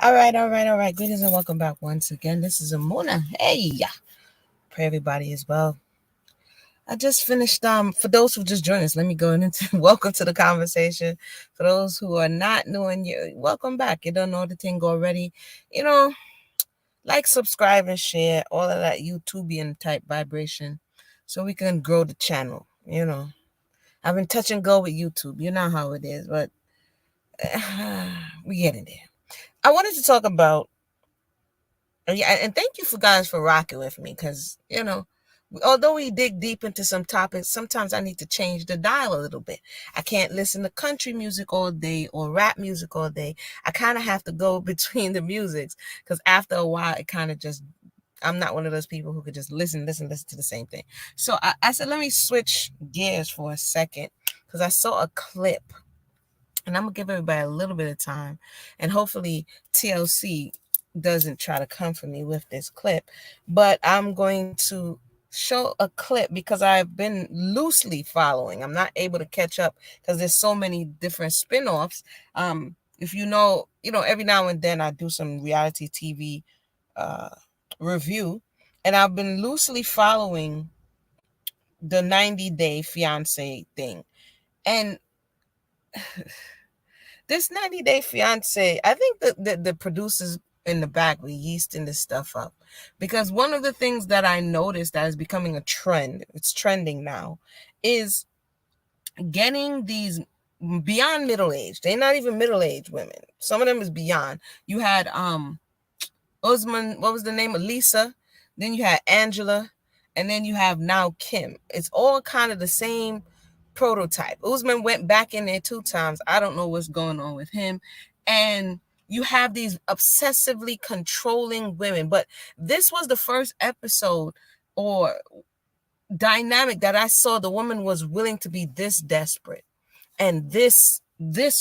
All right. Greetings and welcome back once again. This is Amuna. Hey, pray everybody is well. I just finished. For those who just joined us, let me go into welcome to the conversation. For those who are not knowing you, welcome back. You don't know the thing already. Like, subscribe, and share all of that YouTubian type vibration, so we can grow the channel. I've been touch and go with YouTube. You know how it is, but we getting there. I wanted to talk about. Yeah, and thank you for guys for rocking with me, because although we dig deep into some topics, sometimes I need to change the dial a little bit. I can't listen to country music all day or rap music all day. I kind of have to go between the musics, because after a while it kind of just, I'm not one of those people who could just listen to the same thing. So I said, let me switch gears for a second, because I saw a clip, and I'm gonna give everybody a little bit of time, and hopefully TLC doesn't try to come for me with this clip, but I'm going to show a clip because I've been loosely following. I'm not able to catch up because there's so many different spin-offs. If every now and then I do some reality TV review, and I've been loosely following the 90-day fiancé thing. And this 90-day fiancé, I think the producers in the back were yeasting this stuff up, because one of the things that I noticed that is becoming a trend, it's trending now, is getting these beyond middle age. They're not even middle-aged women. Some of them is beyond. You had Usman, what was the name of Lisa? Then you had Angela, and then you have now Kim. It's all kind of the same prototype. Usman went back in there 2 times. I don't know what's going on with him. And you have these obsessively controlling women. But this was the first episode or dynamic that I saw the woman was willing to be this desperate and this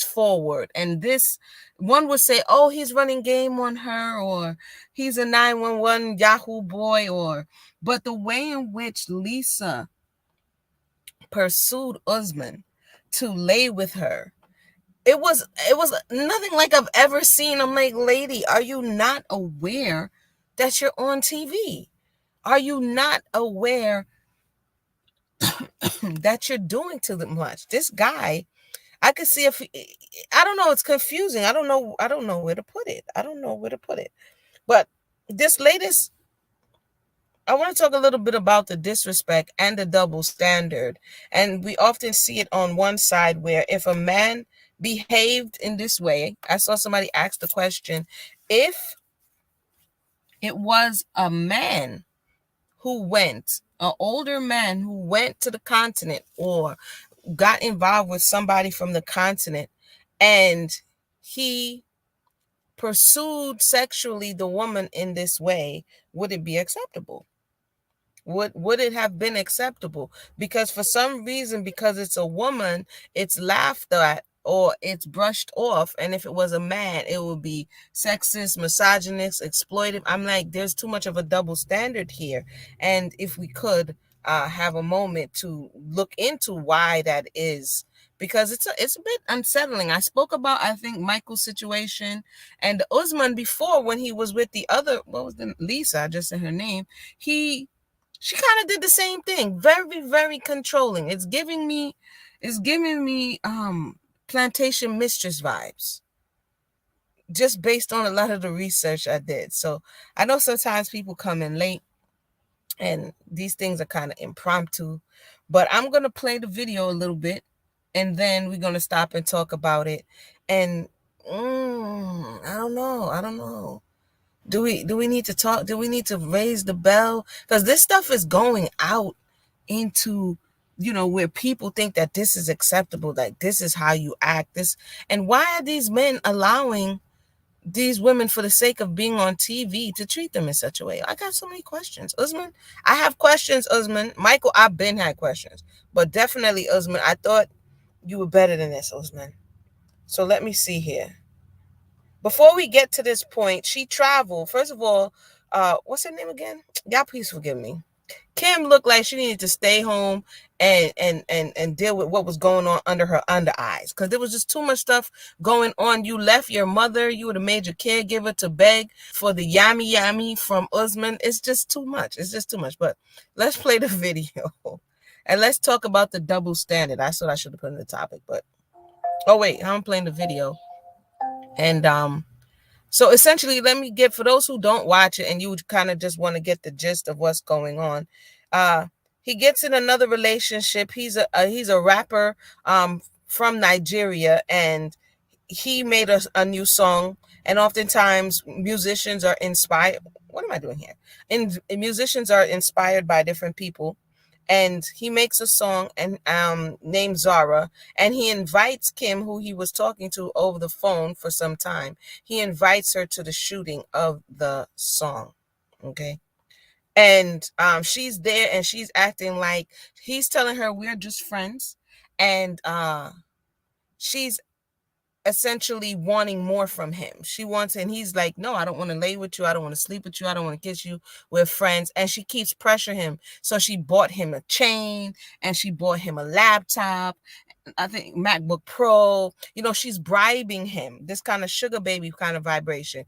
forward, and this one would say, oh, he's running game on her, or he's a 911 Yahoo boy, but the way in which Lisa pursued Usman to lay with her, it was nothing like I've ever seen. I'm like, lady, are you not aware that you're on TV? Are you not aware that you're doing too much? This guy, I could see I don't know, it's confusing. I don't know where to put it. But this latest, I want to talk a little bit about the disrespect and the double standard. And we often see it on one side, where if a man behaved in this way, I saw somebody ask the question, if it was a man an older man who went to the continent or got involved with somebody from the continent, and he pursued sexually the woman in this way, would it be acceptable? Would it have been acceptable? Because for some reason, because it's a woman, it's laughed at or it's brushed off. And if it was a man, it would be sexist, misogynist, exploitive. I'm like, there's too much of a double standard here. And if we could have a moment to look into why that is, because it's a bit unsettling. I spoke about, I think, Michael's situation and Usman before, when he was with the other, what was the Lisa? I just said her name. She kind of did the same thing. Very, very controlling. It's giving me plantation mistress vibes, just based on a lot of the research I did. So I know sometimes people come in late and these things are kind of impromptu, but I'm going to play the video a little bit, and then we're going to stop and talk about it. And I don't know. Do we need to talk? Do we need to raise the bell? Because this stuff is going out into, where people think that this is acceptable, that this is how you act. And why are these men allowing these women, for the sake of being on TV, to treat them in such a way? I got so many questions. Usman, I have questions, Usman. Michael, I've been had questions. But definitely, Usman, I thought you were better than this, Usman. So let me see here. Before we get to this point, she traveled. First of all, what's her name again? Y'all, please forgive me. Kim looked like she needed to stay home and deal with what was going on under her under eyes, because there was just too much stuff going on. You left your mother, you would have made your caregiver to beg for the yummy yummy from Usman. It's just too much. It's just too much. But let's play the video and let's talk about the double standard. That's what I should have put in the topic, but oh wait, I'm playing the video. And so essentially, let me get, for those who don't watch it and you kind of just want to get the gist of what's going on. He gets in another relationship. He's a rapper from Nigeria, and he made a new song. And oftentimes musicians are inspired. What am I doing here? And musicians are inspired by different people. And he makes a song and named Zara, and he invites Kim, who he was talking to over the phone for some time. He invites her to the shooting of the song. Okay. And she's there and she's acting like he's telling her we're just friends. And she's essentially wanting more from him. She wants, and he's like, no, I don't want to lay with you. I don't want to sleep with you. I don't want to kiss you. We're friends. And she keeps pressuring him. So she bought him a chain and she bought him a laptop. I think MacBook Pro. You know, she's bribing him. This kind of sugar baby kind of vibration.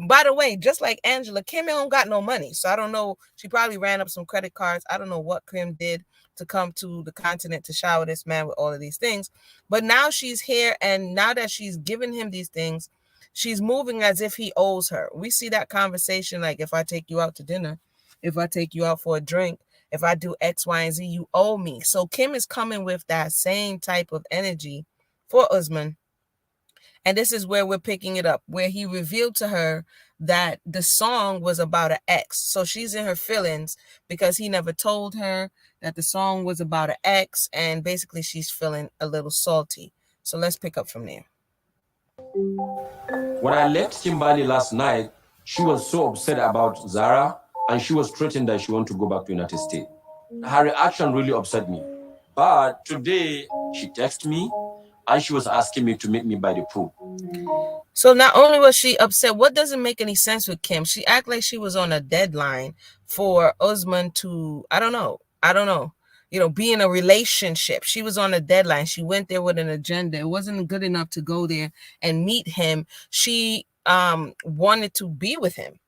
By the way, just like Angela, Kim don't got no money. So I don't know. She probably ran up some credit cards. I don't know what Kim did to come to the continent to shower this man with all of these things. But now she's here, and now that she's given him these things, she's moving as if he owes her. We see that conversation like, if I take you out to dinner, if I take you out for a drink, if I do X, Y, and Z, you owe me. So Kim is coming with that same type of energy for Usman. And this is where we're picking it up, where he revealed to her that the song was about an ex. So she's in her feelings because he never told her that the song was about an ex. And basically she's feeling a little salty. So let's pick up from there. When I left Kimbali last night, she was so upset about Zara, and she was threatened that she wanted to go back to United States. Her reaction really upset me. But today, she texted me, and she was asking me to meet me by the pool. So not only was she upset, what doesn't make any sense with Kim? She acted like she was on a deadline for Usman to, I don't know, be in a relationship. She was on a deadline. She went there with an agenda. It wasn't good enough to go there and meet him. She wanted to be with him.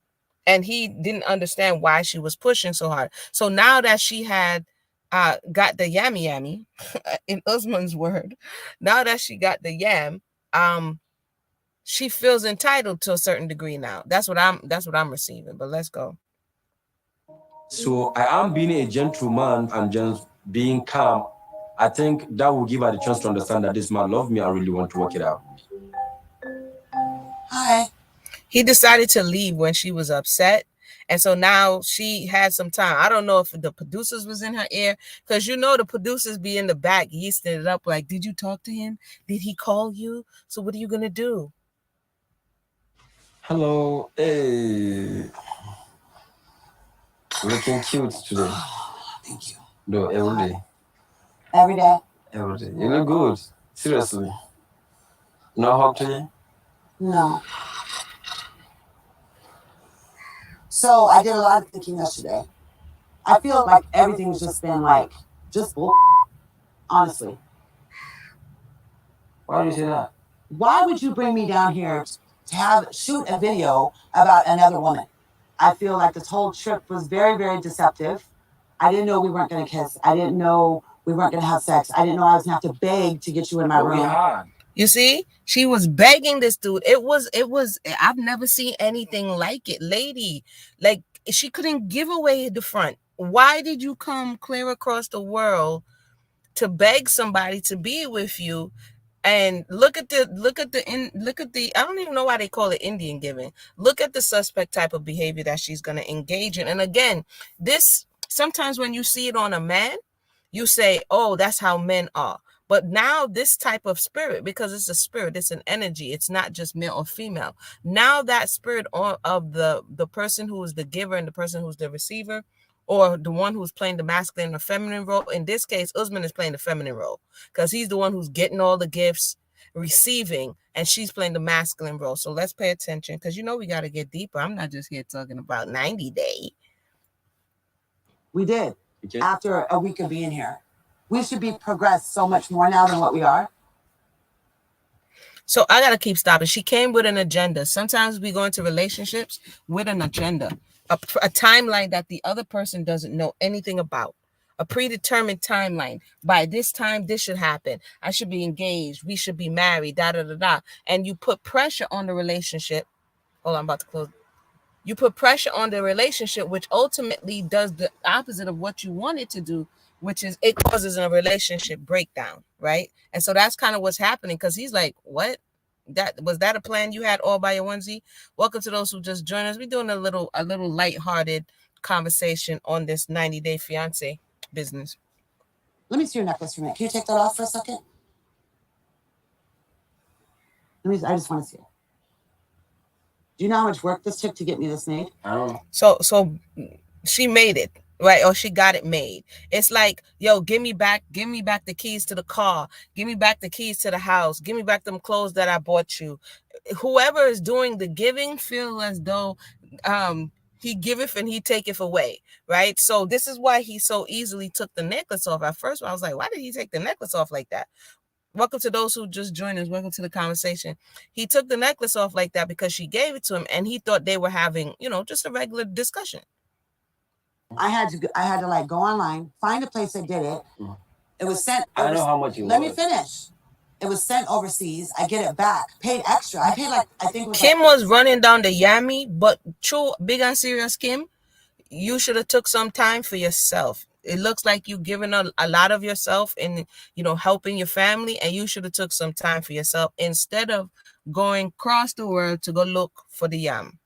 And he didn't understand why she was pushing so hard. So now that she had got the yammy yammy, in Usman's word, now that she got the yam, she feels entitled to a certain degree now. That's what I'm receiving. But let's go. So I am being a gentleman and just being calm. I think that will give her the chance to understand that this man loves me and really want to work it out. Hi. He decided to leave when she was upset. And so now she had some time. I don't know if the producers was in her ear, because the producers be in the back yeasting it up like, did you talk to him? Did he call you? So what are you going to do? Hello. Hey. Looking cute today. Thank you. No, every day. Every day? Every day. You look good. Seriously. No hug today? No. So I did a lot of thinking yesterday. I feel like everything's just been like, just bull, honestly. Why do you say that? Why would you bring me down here to shoot a video about another woman? I feel like this whole trip was very, very deceptive. I didn't know we weren't going to kiss. I didn't know we weren't going to have sex. I didn't know I was going to have to beg to get you in my room. You see, she was begging this dude. It was, I've never seen anything like it, lady. Like, she couldn't give away the front. Why did you come clear across the world to beg somebody to be with you? And look at the I don't even know why they call it Indian giving. Look at the suspect type of behavior that she's going to engage in. And again, this, sometimes when you see it on a man, you say, oh, that's how men are. But now this type of spirit, because it's a spirit, it's an energy, it's not just male or female. Now that spirit of the person who is the giver and the person who's the receiver, or the one who's playing the masculine or feminine role. In this case, Usman is playing the feminine role because he's the one who's getting all the gifts, receiving, and she's playing the masculine role. So let's pay attention, because we got to get deeper. I'm not just here talking about 90 Day. We did. Okay. After a week of being here. We should be progressed so much more now than what we are. So I got to keep stopping. She came with an agenda. Sometimes we go into relationships with an agenda, a timeline that the other person doesn't know anything about, a predetermined timeline. By this time, this should happen. I should be engaged. We should be married, da, da, da, da. And you put pressure on the relationship. Hold on, I'm about to close. You put pressure on the relationship, which ultimately does the opposite of what you want it to do, which is it causes a relationship breakdown, right? And so that's kind of what's happening, because he's like, what? That a plan you had all by your onesie? Welcome to those who just joined us. We're doing a little lighthearted conversation on this 90-day fiance business. Let me see your necklace for a minute. Can you take that off for a second? I just want to see it. Do you know how much work this took to get me this made? I don't know. So she made it, right? Or she got it made. It's like, yo, give me back the keys to the car. Give me back the keys to the house. Give me back them clothes that I bought you. Whoever is doing the giving feel as though he giveth and he taketh away, right? So this is why he so easily took the necklace off. At first, I was like, why did he take the necklace off like that? Welcome to those who just joined us. Welcome to the conversation. He took the necklace off like that because she gave it to him, and he thought they were having, just a regular discussion. I had to like go online, find a place that did it. It was sent. I know how much you. Let me finish. It was sent overseas. I get it back. Paid extra. I paid I think it was Kim was running down the yammy, but true, big and serious, Kim, you should have took some time for yourself. It looks like you giving a lot of yourself in, helping your family, and you should have took some time for yourself instead of going across the world to go look for the yam,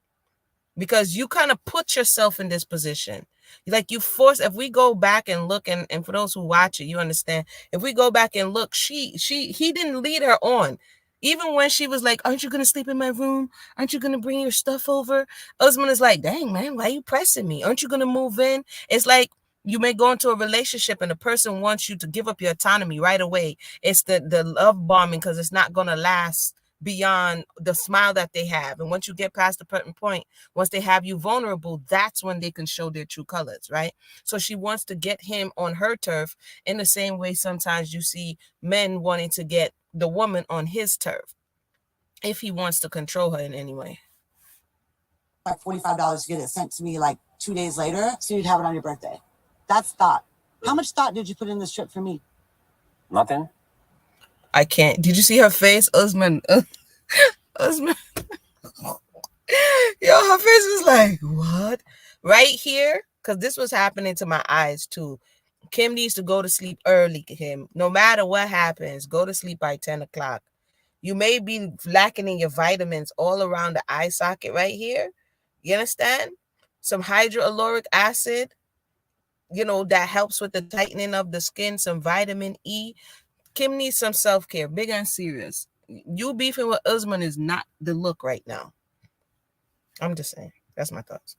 because you kind of put yourself in this position. Like you force. If we go back and look, and for those who watch it, you understand. If we go back and look, he didn't lead her on. Even when she was like, aren't you going to sleep in my room? Aren't you going to bring your stuff over? Usman is like, dang, man, why are you pressing me? Aren't you going to move in? It's like you may go into a relationship and the person wants you to give up your autonomy right away. It's the love bombing, because it's not going to last beyond the smile that they have. And once you get past a certain point, once they have you vulnerable, that's when they can show their true colors, right? So she wants to get him on her turf in the same way sometimes you see men wanting to get the woman on his turf if he wants to control her in any way. Like $45 to get it sent to me like 2 days later, so you'd have it on your birthday. That's thought. How much thought did you put in this trip for me? Nothing. I can't. Did you see her face, Usman? Usman. Yo, her face was like, what? Right here, because this was happening to my eyes too. Kim needs to go to sleep early, Kim. No matter what happens, go to sleep by 10 o'clock. You may be lacking in your vitamins all around the eye socket right here. You understand? Some hydroaluric acid, that helps with the tightening of the skin, some vitamin E. Kim needs some self-care, big and serious. You beefing with Usman is not the look right now. I'm just saying. That's my thoughts.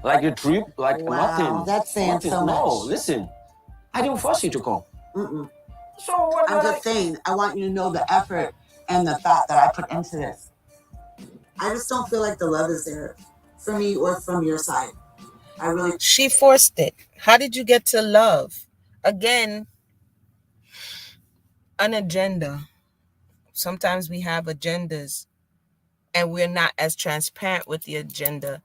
Like a trip, like nothing. That's saying nothing. So much. No, listen. I didn't force you to come. Mm-mm. So what? I'm just saying, I want you to know the effort and the thought that I put into this. I just don't feel like the love is there for me or from your side. She forced it. How did you get to love? Again, an agenda. Sometimes we have agendas and we're not as transparent with the agenda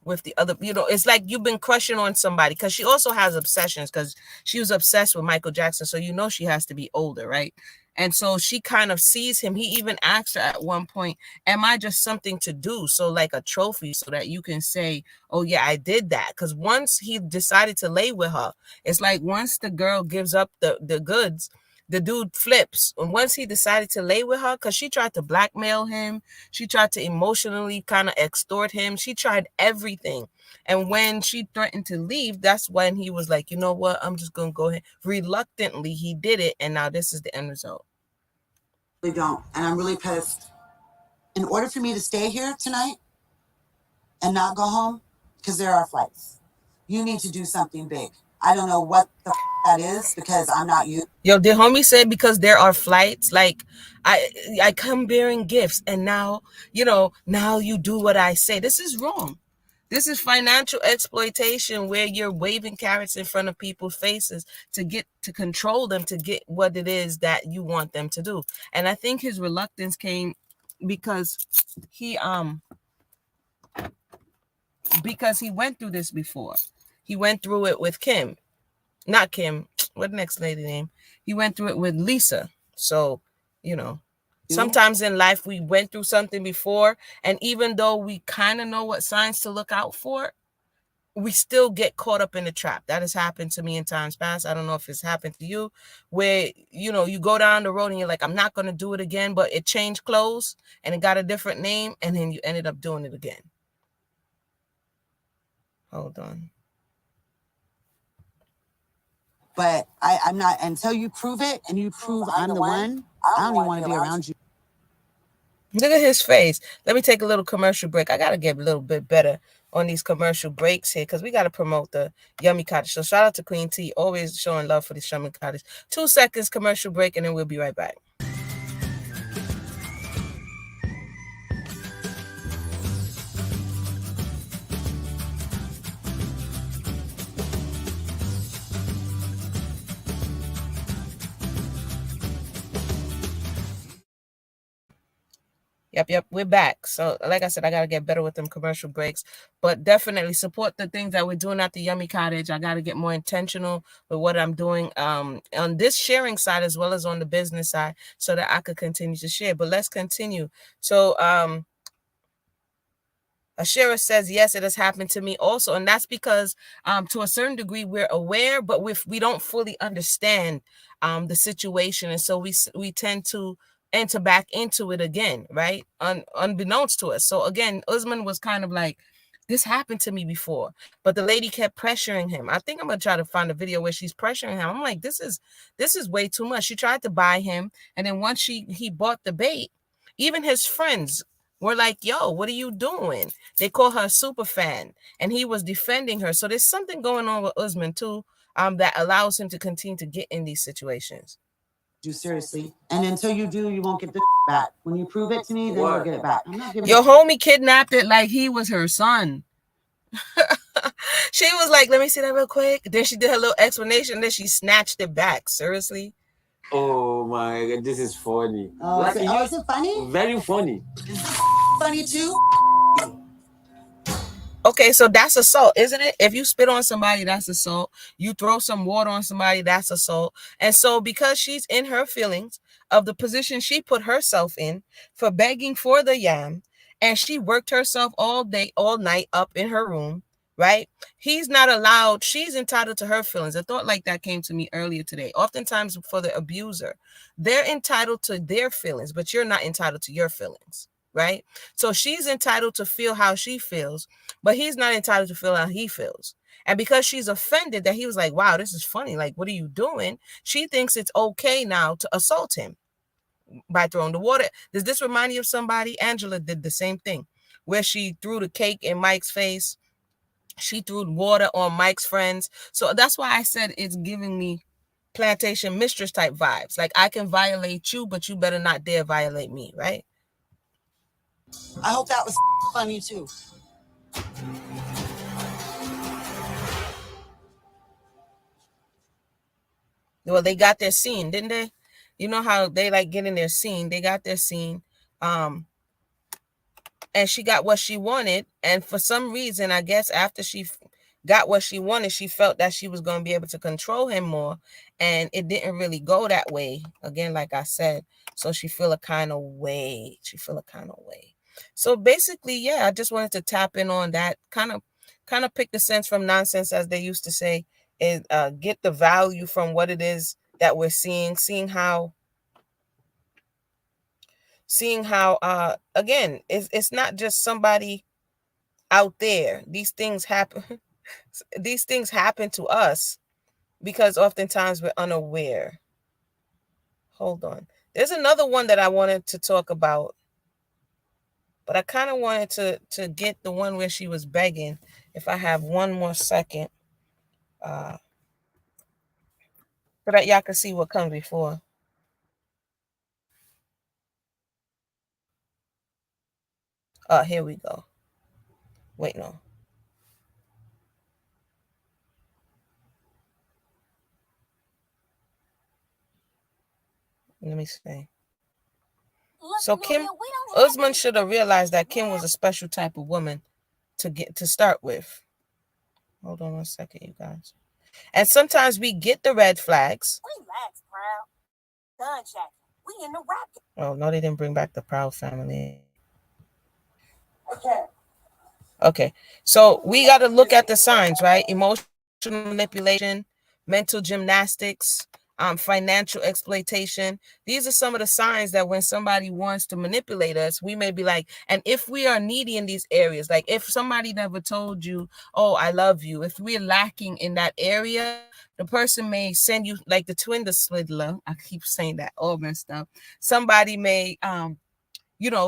with the other. It's like you've been crushing on somebody, because she also has obsessions, because she was obsessed with Michael Jackson. So she has to be older, right? And so she kind of sees him. He even asked her at one point, am I just something to do? So like a trophy, so that you can say, oh yeah, I did that. Because once he decided to lay with her, it's like once the girl gives up the goods, the dude flips. And once he decided to lay with her, because she tried to blackmail him, she tried to emotionally kind of extort him, she tried everything. And when she threatened to leave, that's when he was like, you know what, I'm just going to go ahead. Reluctantly, he did it, and now this is the end result. We don't, and I'm really pissed. In order for me to stay here tonight and not go home, because there are flights, you need to do something big. I don't know what the that is, because I'm not you. Yo, the homie said because there are flights, like I come bearing gifts, and now, now you do what I say. This is wrong. This is financial exploitation where you're waving carrots in front of people's faces to control them, to get what it is that you want them to do. And I think his reluctance came because he went through this before. He went through it with Kim. Not Kim. What the next lady name? He went through it with Lisa. So, sometimes in life we went through something before, and even though we kind of know what signs to look out for, we still get caught up in the trap. That has happened to me in times past. I don't know if it's happened to you, where, you go down the road and you're like, I'm not going to do it again, but it changed clothes and it got a different name, and then you ended up doing it again. Hold on. But I'm not, until you prove it and you prove I'm the one, I don't even want to be around you. Look at his face. Let me take a little commercial break. I got to get a little bit better on these commercial breaks here because we got to promote the Yummy Cottage. So shout out to Queen T, always showing love for the Yummy Cottage. 2 seconds commercial break, and then we'll be right back. Yep, we're back. So like I said, I got to get better with them commercial breaks, but definitely support the things that we're doing at the Yummy Cottage. I got to get more intentional with what I'm doing on this sharing side as well as on the business side so that I could continue to share. But let's continue. So Ashira says, yes, it has happened to me also. And that's because to a certain degree, we're aware, but we don't fully understand the situation. And so we tend to enter back into it again, right? Unbeknownst to us. So again, Usman was kind of like, this happened to me before, but the lady kept pressuring him. I think I'm going to try to find a video where she's pressuring him. I'm like, this is way too much. She tried to buy him. And then once he bought the bait, even his friends were like, yo, what are you doing? They call her a super fan, and he was defending her. So there's something going on with Usman too, that allows him to continue to get in these situations. Do seriously. And until you do, you won't get the back. When you prove it to me, then you'll get it back. I'm not giving Your homie kidnapped it like he was her son. She was like, let me see that real quick. Then she did her little explanation, then she snatched it back. Seriously? Oh my God, this is funny. Oh, is it funny? Very funny. Funny too? Okay, so that's assault, isn't it? If you spit on somebody, that's assault. You throw some water on somebody, that's assault. And so because she's in her feelings of the position she put herself in for begging for the yam, and she worked herself all day, all night up in her room, right? He's not allowed. She's entitled to her feelings. A thought like that came to me earlier today. Oftentimes for the abuser, they're entitled to their feelings, but you're not entitled to your feelings. Right? So she's entitled to feel how she feels, but he's not entitled to feel how he feels. And because she's offended that he was like, wow, this is funny. Like, what are you doing? She thinks it's okay now to assault him by throwing the water. Does this remind you of somebody? Angela did the same thing where she threw the cake in Mike's face. She threw water on Mike's friends. So that's why I said it's giving me plantation mistress type vibes. Like, I can violate you, but you better not dare violate me, right? I hope that was funny too. Well, they got their scene, didn't they? You know how they like getting their scene. They got their scene. And she got what she wanted. And for some reason, I guess after she got what she wanted, she felt that she was going to be able to control him more. And it didn't really go that way. Again, like I said. So she feel a kind of way. So basically, yeah, I just wanted to tap in on that. Kind of pick the sense from nonsense, as they used to say, and get the value from what it is that we're seeing how again, it's not just somebody out there. These things happen. These things happen to us because oftentimes we're unaware. Hold on. There's another one that I wanted to talk about, but I kind of wanted to get the one where she was begging. If I have one more second, so that y'all can see what comes before. Here we go. Wait, no. Let me see. So Kim, Usman should have realized that Kim was a special type of woman to start with. Hold on one second, you guys. And sometimes we get the red flags. Relax, Proud. Gunshot. We in the rap. Oh no, they didn't bring back the Proud family. Okay. Okay, so we got to look at the signs, right? Emotional manipulation, mental gymnastics, financial exploitation. These are some of the signs that when somebody wants to manipulate us, we may be like, and if we are needy in these areas, like if somebody never told you, oh, I love you, if we're lacking in that area, the person may send you like the twin the slidler. I keep saying that, all messed up. Somebody may,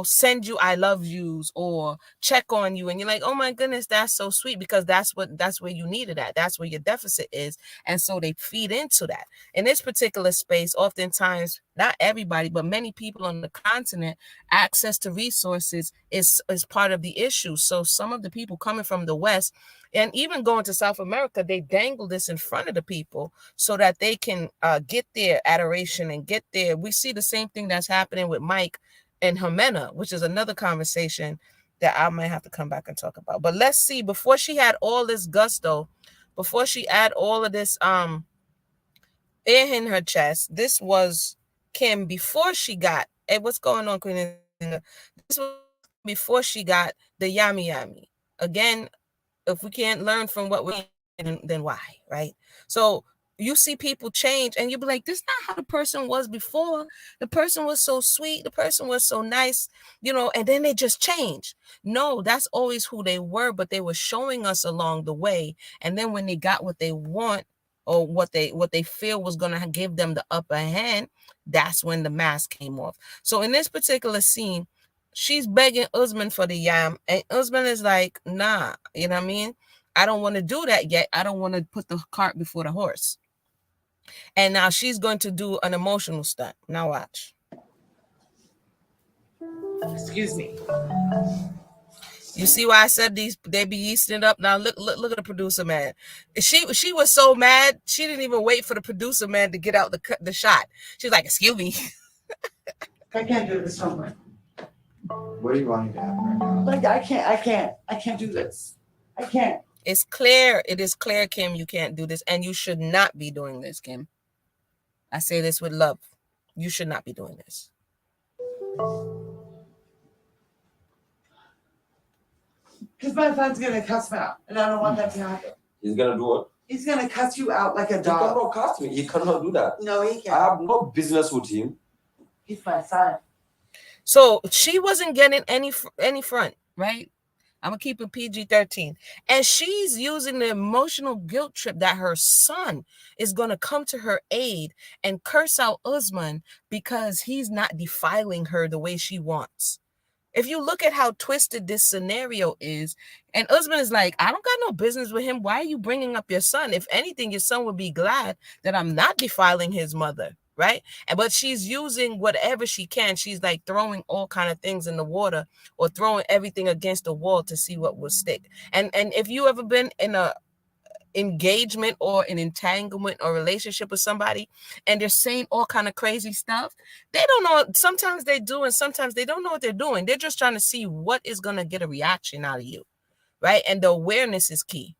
send you I love yous or check on you, and you're like, oh my goodness, that's so sweet, because that's where you need it at. That's where your deficit is. And so they feed into that. In this particular space, oftentimes, not everybody, but many people on the continent, access to resources is part of the issue. So some of the people coming from the West and even going to South America, they dangle this in front of the people so that they can get their adoration and get their, we see the same thing that's happening with Mike and Jimena, which is another conversation that I might have to come back and talk about. But let's see, before she had all this gusto, before she had all of this air in her chest, this was Kim before she got, hey, what's going on, Queen? This was before she got the yummy yummy. Again, if we can't learn from what we're then why, right? So you see people change and you be like, this is not how the person was before. The person was so sweet. The person was so nice, and then they just change. No, that's always who they were, but they were showing us along the way. And then when they got what they want or what they feel was going to give them the upper hand, that's when the mask came off. So in this particular scene, she's begging Usman for the yam, and Usman is like, nah, you know what I mean? I don't want to do that yet. I don't want to put the cart before the horse. And now she's going to do an emotional stunt. Now watch. Excuse me. You see why I said they be yeasting it up? Now look at the producer man. She was so mad, she didn't even wait for the producer man to get out the shot. She was like, excuse me. I can't do this no more. What are you wanting to happen right now? Like I can't do this. I can't. It's clear. It is clear, Kim, you can't do this, and you should not be doing this, Kim. I say this with love. You should not be doing this. Because my son's gonna cuss me out, and I don't want that to happen. He's gonna do what? He's gonna cuss you out like a He dog. cannot cast me. He cannot do that. No, he I can't. have no business with him. He's my son. So she wasn't getting any front, right? I'm going to keep it PG-13. And she's using the emotional guilt trip that her son is going to come to her aid and curse out Usman because he's not defiling her the way she wants. If you look at how twisted this scenario is, and Usman is like, I don't got no business with him. Why are you bringing up your son? If anything, your son would be glad that I'm not defiling his mother. Right. But she's using whatever she can. She's like throwing all kind of things in the water or throwing everything against the wall to see what will stick. And if you ever been in a engagement or an entanglement or relationship with somebody and they're saying all kind of crazy stuff, they don't know. Sometimes they do and sometimes they don't know what they're doing. They're just trying to see what is going to get a reaction out of you. Right. And the awareness is key.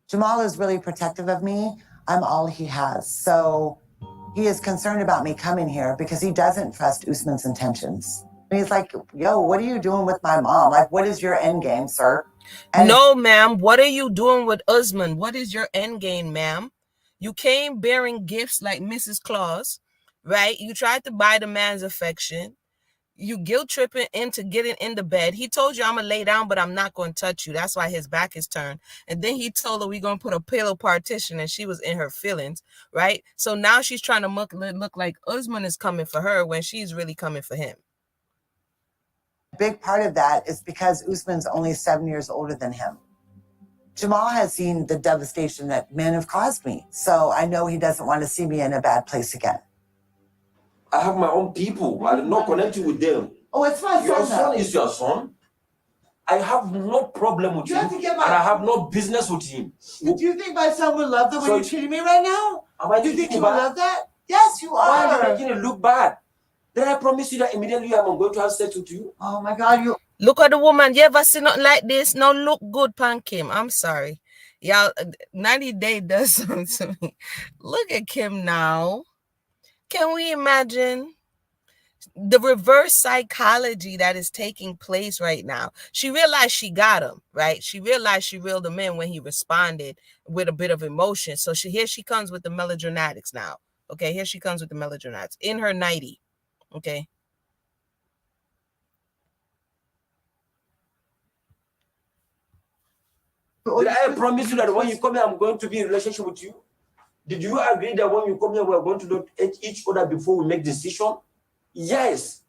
Jamal is really protective of me. I'm all he has. So he is concerned about me coming here because he doesn't trust Usman's intentions. And he's like, yo, what are you doing with my mom? Like, what is your end game, sir? And no, ma'am. What are you doing with Usman? What is your end game, ma'am? You came bearing gifts like Mrs. Claus, right? You tried to buy the man's affection. You guilt tripping into getting in the bed. He told you, I'm going to lay down, but I'm not going to touch you. That's why his back is turned. And then he told her we're going to put a pillow partition, and she was in her feelings, right? So now she's trying to look like Usman is coming for her when she's really coming for him. a big part of that is because Usman's only 7 years older than him. Jamal has seen the devastation that men have caused me. So I know he doesn't want to see me in a bad place again. I have my own people. I did not connect you with them. Oh, it's my son. Your son is your son. I have no problem with You him, have to get my- and I have no business with him. Do you think my son would love the way you're treating me right now? Am I Do you think treating he you would bad? love that? Yes, you Why are you are. making it look bad? Then I promise you that immediately I'm going to have sex with you. Oh my God, you. Look at the woman. You ever see nothing like this? No, look good, Pan Kim. I'm sorry. Y'all, 90 Day does something to me. Look at Kim now. Can we imagine the reverse psychology that is taking place right now? She realized she got him, right? She realized she reeled him in when he responded with a bit of emotion. So here she comes with the melodramatics now. Okay, here she comes with the melodramatics in her 90. Okay. Did I promise you that when you come here, I'm going to be in a relationship with you? Did you agree that when you come here, we're going to look at each other before we make decision? Yes.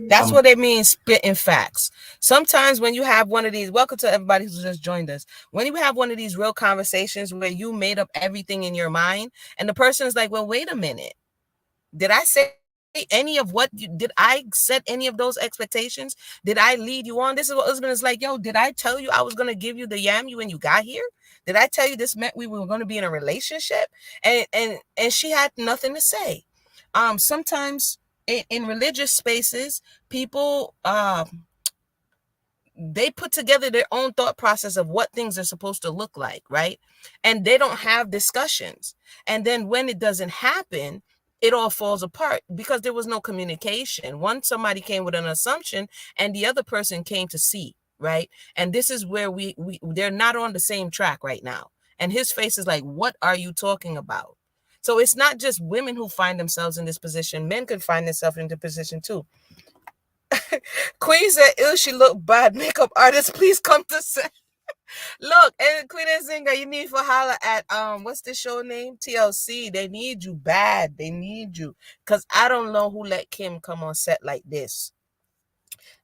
That's what they mean, spitting facts. Sometimes when you have one of these, welcome to everybody who just joined us. When you have one of these real conversations where you made up everything in your mind, and the person is like, well, wait a minute. Did I say any of what did I set any of those expectations? Did I lead you on? This is what husband is like, yo, did I tell you I was going to give you the yam you when you got here? Did I tell you this meant we were going to be in a relationship? And she had nothing to say. Sometimes in religious spaces, people they put together their own thought process of what things are supposed to look like, right? And they don't have discussions. And then when it doesn't happen, it all falls apart because there was no communication. Somebody came with an assumption and the other person came to see, right? And this is where they're not on the same track right now. And his face is like, what are you talking about? So it's not just women who find themselves in this position. Men could find themselves in the position too. Queen said, ill, she look bad. Makeup artist, please come to set. Look, and Queen and Singer, you need to holler at what's the show name? TLC. They need you bad. They need you. Cause I don't know who let Kim come on set like this.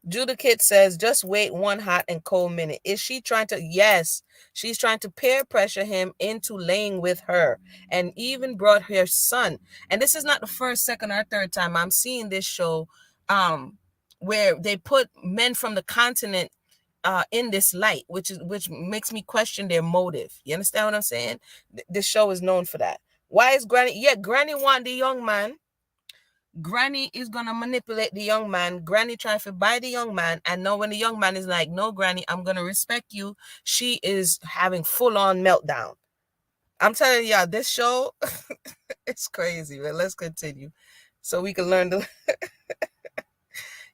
Judah Kid says, just wait one hot and cold minute. Is she trying to? Yes, she's trying to peer pressure him into laying with her, and even brought her son. And this is not the first, second, or third time I'm seeing this show, where they put men from the continent in this light, which makes me question their motive. You understand what I'm saying? This show is known for that. Why is Granny? Yeah, Granny want the young man. Granny is gonna manipulate the young man. Granny trying to buy the young man, and know when the young man is like, no, Granny, I'm gonna respect you, she is having full-on meltdown. I'm telling y'all, this show it's crazy, but let's continue so we can learn the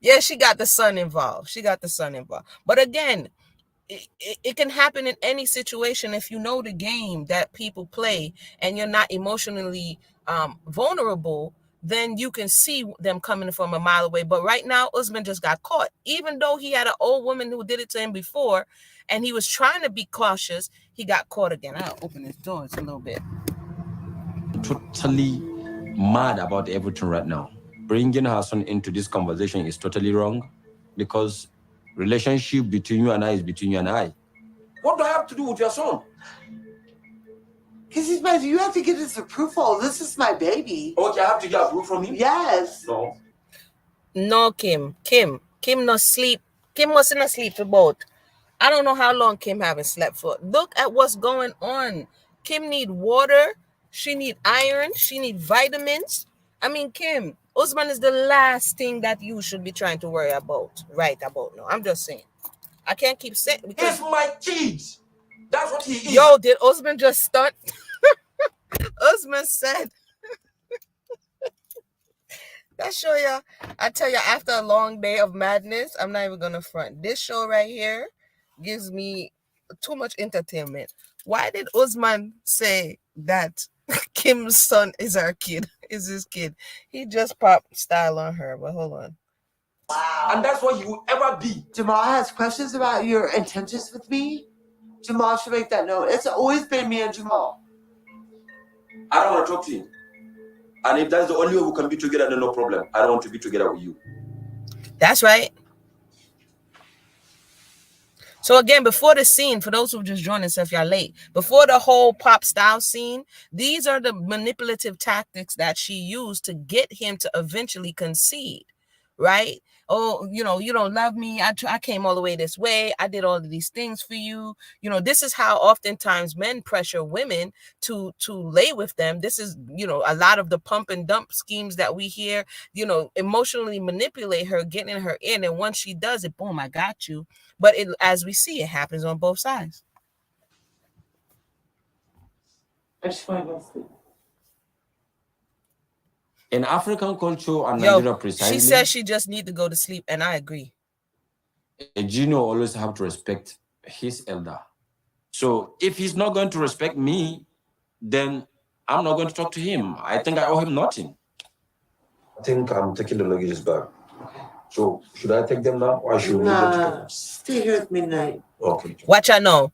yeah, she got the son involved. But again, it can happen in any situation. If you know the game that people play and you're not emotionally vulnerable, then you can see them coming from a mile away. But right now, Usman just got caught. Even though he had an old woman who did it to him before, and he was trying to be cautious, he got caught again. I'll open his doors a little bit. Totally mad about everything right now. Bringing her son into this conversation is totally wrong because relationship between you and I is between you and I. What do I have to do with your son? Because he's my. You have to get his approval. This is my baby. Okay, I have to get approval from him? Yes. No, Kim no sleep. Kim mustn't sleep for both. I don't know how long Kim haven't slept for. Look at what's going on. Kim need water. She need iron. She need vitamins. I mean, Kim, Usman is the last thing that you should be trying to worry about. Right about now. I'm just saying. I can't keep saying because he's my kid. That's what he is. Yo, did Usman just stunt? Usman said that show ya. I tell ya, after a long day of madness, I'm not even gonna front. This show right here gives me too much entertainment. Why did Usman say that Kim's son is our kid? Is his kid? He just popped style on her. But hold on. Wow. And that's what he will ever be. Jamal has questions about your intentions with me. Jamal should make that known. It's always been me and Jamal. I don't want to talk to him. And if that's the only way we can be together, then no problem. I don't want to be together with you. That's right. So again, before the scene, for those who just joined us, if y'all late, before the whole pop style scene, these are the manipulative tactics that she used to get him to eventually concede, right? oh, you don't love me. I came all the way this way. I did all of these things for you. This is how oftentimes men pressure women to lay with them. This is, a lot of the pump and dump schemes that we hear, emotionally manipulate her, getting her in. And once she does it, boom, I got you. But as we see, it happens on both sides. I just want to go sleep. In African culture and Nigeria precisely, she says she just need to go to sleep, and I agree. A junior always have to respect his elder. So if he's not going to respect me, then I'm not going to talk to him. I think I owe him nothing. I think I'm taking the luggages back. So should I take them now, or should we leave them together? Stay here at midnight. Okay. Watch I know.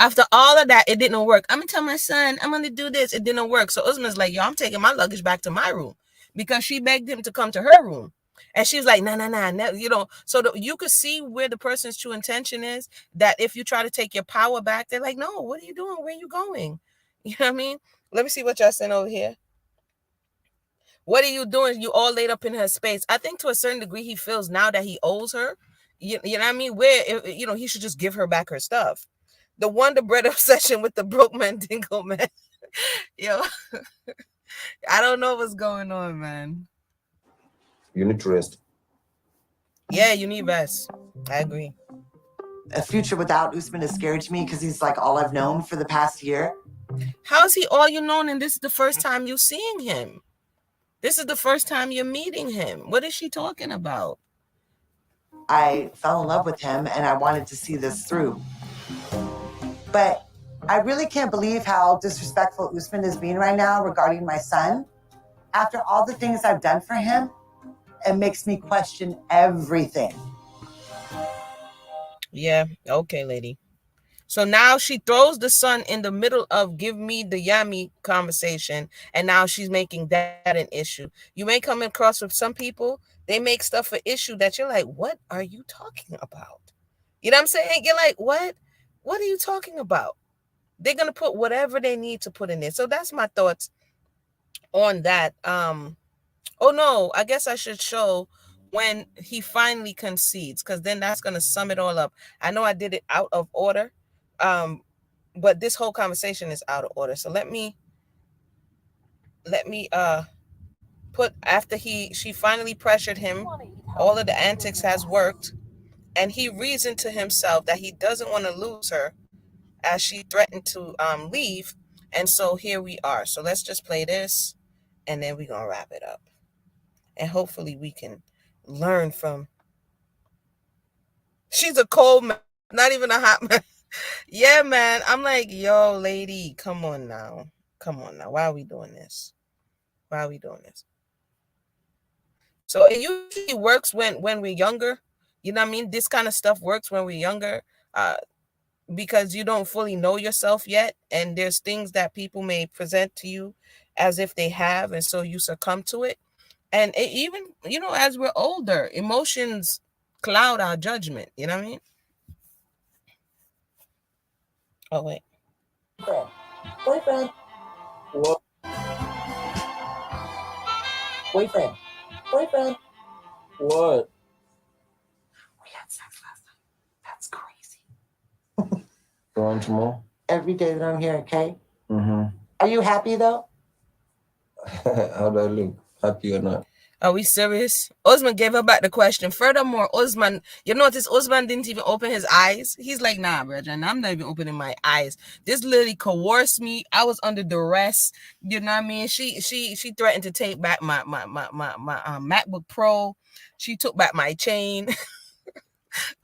After all of that, it didn't work. I'm gonna tell my son, I'm gonna do this. It didn't work. So Usman's like, yo, I'm taking my luggage back to my room, because she begged him to come to her room. And she was like, nah. So you could see where the person's true intention is, that if you try to take your power back, they're like, no, what are you doing? Where are you going? You know what I mean? Let me see what y'all sent over here. What are you doing? You all laid up in her space. I think to a certain degree, he feels now that he owes her. You know what I mean? Where, he should just give her back her stuff. The Wonder Bread obsession with the broke man, dingle man. Yo, I don't know what's going on, man. You need to rest. Yeah, you need rest. I agree. A future without Usman is scary to me because he's like all I've known for the past year. How is he all you known, and this is the first time you're seeing him? This is the first time you're meeting him. What is she talking about? I fell in love with him and I wanted to see this through. But I really can't believe how disrespectful Usman is being right now regarding my son. After all the things I've done for him, it makes me question everything. Yeah, okay, lady. So now she throws the son in the middle of give me the yummy conversation, and now she's making that an issue. You may come across with some people, they make stuff an issue that you're like, what are you talking about? You know what I'm saying? You're like, what? What are you talking about? They're going to put whatever they need to put in there. So that's my thoughts on that. Oh no, I guess I should show when he finally concedes, because then that's going to sum it all up. I know I did it out of order. But this whole conversation is out of order. So let me put after she finally pressured him, all of the antics has worked, and he reasoned to himself that he doesn't want to lose her as she threatened to leave. And so here we are. So let's just play this, and then we're gonna wrap it up. And hopefully we can learn from. She's a cold man, not even a hot man. Yeah, man. I'm like, yo, lady, come on now. Why are we doing this? So it usually works when we're younger. You know what I mean? This kind of stuff works when we're younger, because you don't fully know yourself yet. And there's things that people may present to you as if they have. And so you succumb to it. And even, as we're older, emotions cloud our judgment. You know what I mean? Oh, wait. Boyfriend. What? Boyfriend. What? We had sex last night. That's crazy. Go on tomorrow? Every day that I'm here, okay? Mm-hmm. Are you happy though? How do I look? Happy or not? Are we serious? Usman gave her back the question. Furthermore, Usman, you notice Usman didn't even open his eyes. He's like, nah, brethren, I'm not even opening my eyes. This literally coerced me. I was under duress. You know what I mean? She threatened to take back my MacBook Pro. She took back my chain.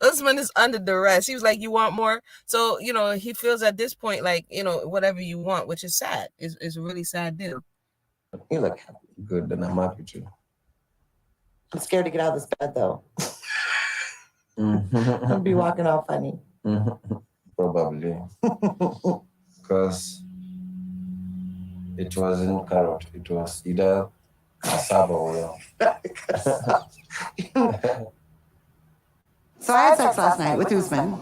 Usman is under duress. He was like, you want more? So, he feels at this point like, whatever you want, which is sad. It's a really sad deal. You look happy. Good, then I'm happy too. I'm scared to get out of this bed though. Mm-hmm. I'll be walking all funny. Mm-hmm. Probably. Because it wasn't carrot. It was either cassava or So I had sex last night with Usman.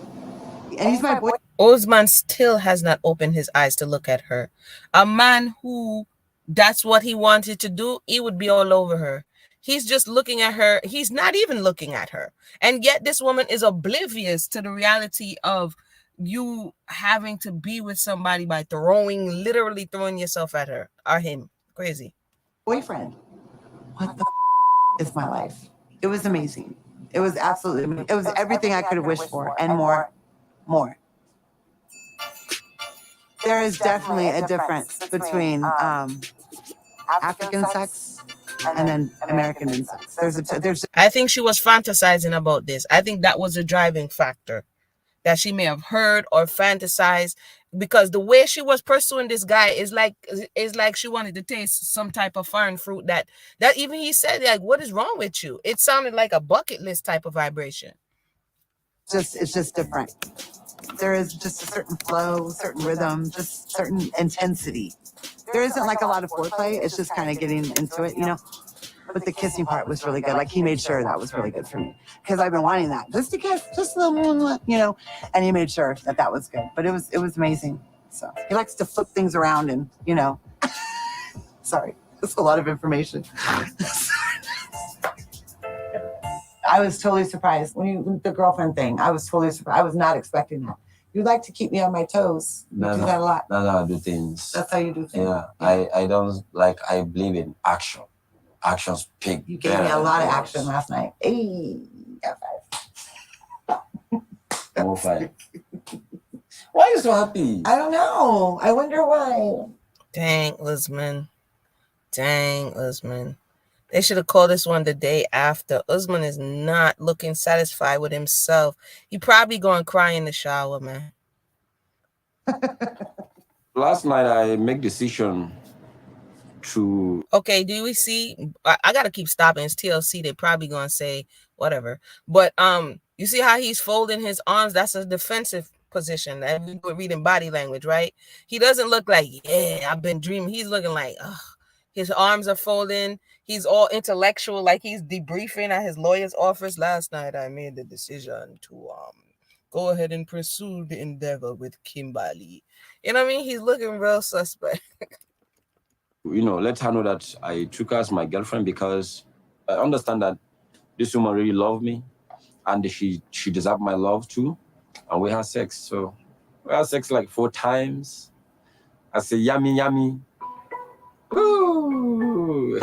And he's my boy. Usman still has not opened his eyes to look at her. A man who that's what he wanted to do, he would be all over her. He's just looking at her. He's not even looking at her. And yet this woman is oblivious to the reality of you having to be with somebody by literally throwing yourself at her or him. Crazy. Boyfriend. What the is my life? It was amazing. It was absolutely amazing. It was everything I could have wished for and more. There is definitely a difference between African sex and then American sex. There's. I think she was fantasizing about this. I think that was a driving factor that she may have heard or fantasized, because the way she was pursuing this guy is like she wanted to taste some type of foreign fruit that even he said, like, what is wrong with you? It sounded like a bucket list type of vibration. It's just different. There is just a certain flow, certain rhythm, just certain intensity. There isn't like a lot of foreplay. It's just kind of getting into it, you know. But the kissing part was really good. Like, he made sure that was really good for me, because I've been wanting that, just to kiss, just a little, you know. And he made sure that was good. But it was amazing. So he likes to flip things around, and you know. Sorry, that's a lot of information. I was totally surprised when the girlfriend thing. I was totally surprised. I was not expecting that. You like to keep me on my toes. You do that a lot. That's how I do things. That's how you do things. Yeah, I don't like. I believe in action. Action speak. You gave me a lot of action last night. Hey, got 5. More 5. Why are you so happy? I don't know. I wonder why. Dang, Usman. They should have called this one the day after. Usman is not looking satisfied with himself. He probably going to cry in the shower, man. Last night I make decision to. Okay, do we see? I got to keep stopping. It's TLC. They probably going to say whatever. But you see how he's folding his arms? That's a defensive position. And we were reading body language, right? He doesn't look like, yeah, I've been dreaming. He's looking like, ugh. His arms are folding. He's all intellectual, like he's debriefing at his lawyer's office. Last night, I made the decision to go ahead and pursue the endeavor with Kimberly. You know what I mean? He's looking real suspect. You know, let her know that I took her as my girlfriend, because I understand that this woman really loved me, and she deserved my love too. And we had sex. So we had sex like 4 times. I say yummy, yummy. Ooh.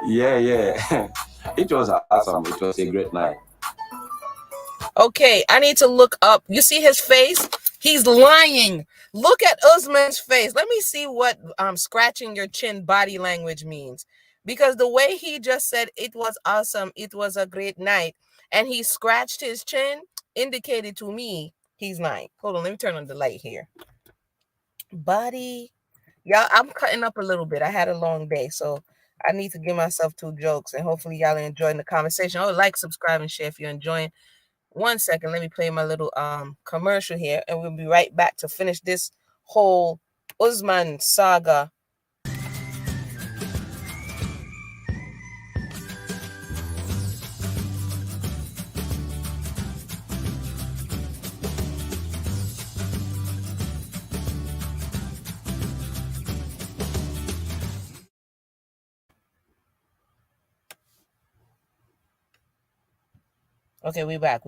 Yeah. It was awesome. It was a great night. Okay, I need to look up. You see his face? He's lying. Look at Usman's face. Let me see what scratching your chin body language means. Because the way he just said it was awesome, it was a great night, and he scratched his chin, indicated to me he's lying. Hold on, let me turn on the light here. Body. Y'all, I'm cutting up a little bit. I had a long day, so I need to give myself 2 jokes, and hopefully y'all are enjoying the conversation. Oh, like, subscribe, and share if you're enjoying. 1 second, let me play my little commercial here, and we'll be right back to finish this whole Usman saga. Okay, we back.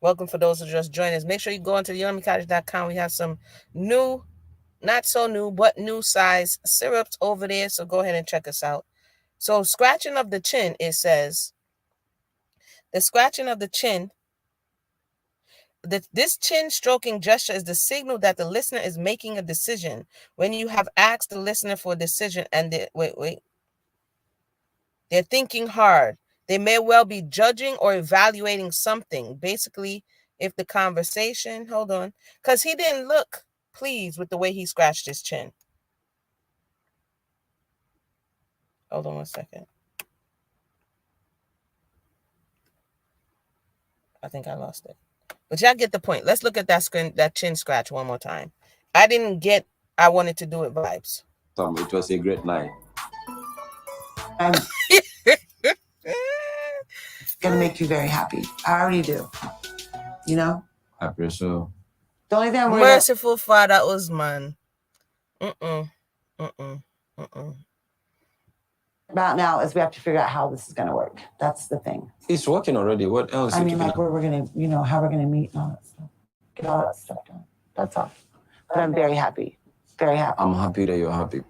Welcome for those who just joined us. Make sure you go into YummyCottage.com. We have some new, not so new, but new size syrups over there. So go ahead and check us out. So scratching of the chin, it says, the scratching of the chin, this chin stroking gesture is the signal that the listener is making a decision. When you have asked the listener for a decision and they're thinking hard. They may well be judging or evaluating something. Basically, if the conversation, hold on, because he didn't look pleased with the way he scratched his chin. Hold on 1 second. I think I lost it. But y'all get the point. Let's look at that chin scratch one more time. I didn't get I wanted to do it vibes. It was a great night. It's gonna make you very happy. I already do. You know? I pray so. The only thing I'm worried Merciful Father Usman. about now is we have to figure out how this is going to work. That's the thing. It's working already. What else? I mean, like where we're going to, you know, how we're going to meet and all that stuff. Get all that stuff done. That's all. But I'm very happy. Very happy. I'm happy that you're happy.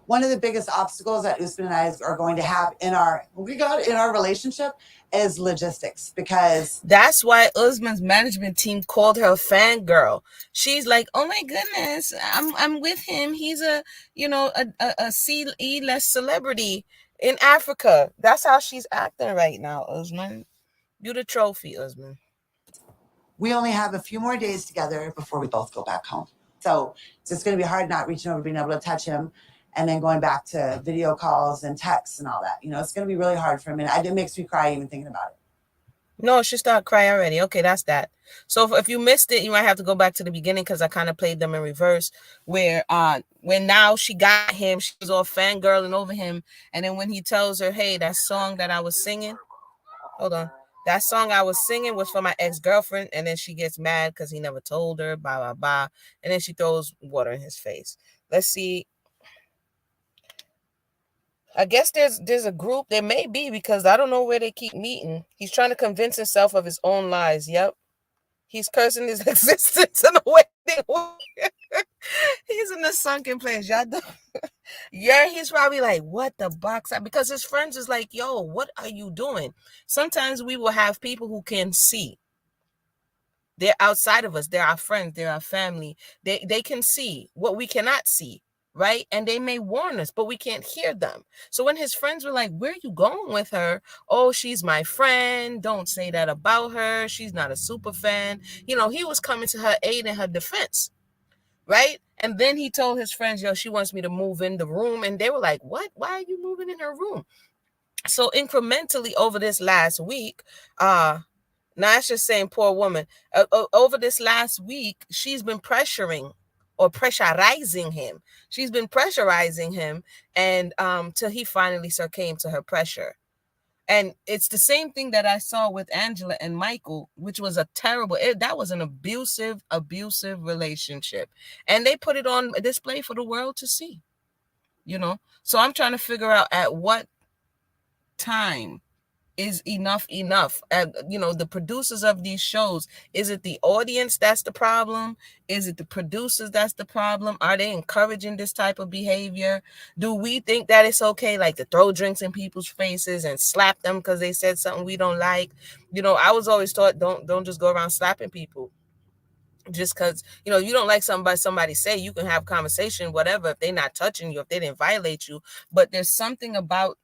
One of the biggest obstacles that Usman and I are going to have in our relationship is logistics, because that's why Usman's management team called her a fangirl. She's like, oh my goodness, I'm with him. He's a C-list celebrity in Africa. That's how she's acting right now, Usman. You the trophy, Usman. We only have a few more days together before we both go back home. So it's going to be hard not reaching over, being able to touch him, and then going back to video calls and texts and all that. You know, it's going to be really hard for him. And it makes me cry even thinking about it. No, she started crying already. Okay, that's that. So if you missed it, you might have to go back to the beginning because I kind of played them in reverse. Where when now she got him, she was all fangirling over him, and then when he tells her, "Hey, that song that I was singing, hold on, that song I was singing was for my ex-girlfriend," and then she gets mad because he never told her, blah blah blah, and then she throws water in his face. Let's see. I guess there's a group. There may be, because I don't know where they keep meeting. He's trying to convince himself of his own lies. Yep. He's cursing his existence in a waiting. He's in a sunken place. Y'all know. Yeah, he's probably like, what the box? Because his friends is like, yo, what are you doing? Sometimes we will have people who can see. They're outside of us. They're our friends. They're our family. They can see what we cannot see. Right? And they may warn us, but we can't hear them. So when his friends were like, where are you going with her? Oh, she's my friend. Don't say that about her. She's not a super fan. You know, he was coming to her aid and her defense. Right? And then he told his friends, yo, she wants me to move in the room. And they were like, what? Why are you moving in her room? So incrementally over this last week, now it's just saying poor woman. Over this last week, she's been pressurizing him. She's been pressurizing him, and till he finally succumbed to her pressure. And it's the same thing that I saw with Angela and Michael, which was a terrible, that was an abusive relationship. And they put it on display for the world to see, you know? So I'm trying to figure out at what time is enough. You know, the producers of these shows, is it the audience that's the problem? Is it the producers that's the problem? Are they encouraging this type of behavior? Do we think that it's okay, like, to throw drinks in people's faces and slap them because they said something we don't like? You know, I was always taught, don't just go around slapping people just because, you know, you don't like somebody say. You can have conversation, whatever, if they're not touching you, if they didn't violate you. But there's something about